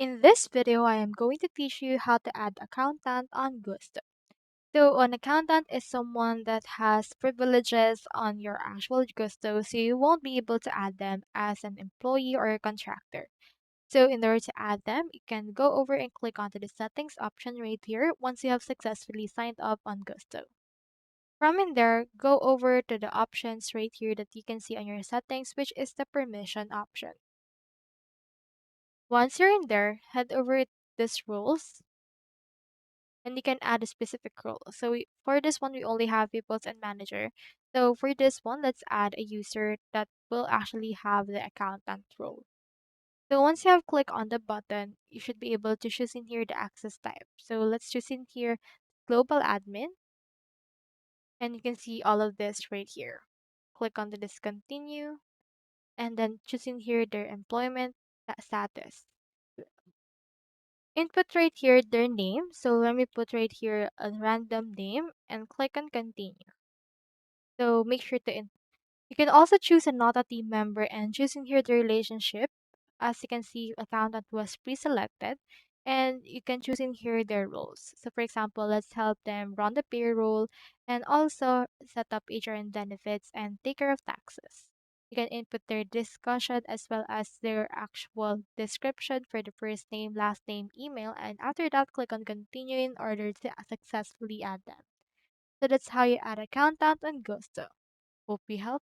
In this video, I am going to teach you how to add accountant on Gusto. So an accountant is someone that has privileges on your actual Gusto, so you won't be able to add them as an employee or a contractor. So in order to add them, you can go over and click onto the settings option right here once you have successfully signed up on Gusto. From in there, go over to the options right here that you can see on your settings, which is the permission option. Once you're in there, head over to this rules and you can add a specific role. So for this one, we only have peoples and manager. So for this one, let's add a user that will actually have the accountant role. So once you have clicked on the button, you should be able to choose in here the access type. So let's choose in here global admin, and you can see all of this right here. Click on the discontinue, and then choose in here their employment status. Input right here their name. So let me put right here a random name and click on continue. So make sure to you can also choose a Nota team member and choose in here the relationship. As you can see, accountant was pre-selected and you can choose in here their roles. So for example, let's help them run the payroll and also set up HR and benefits and take care of taxes. You can input their discussion as well as their actual description for the first name, last name, email, and after that, click on continue in order to successfully add them. So that's how you add accountant on Gusto. Hope we helped.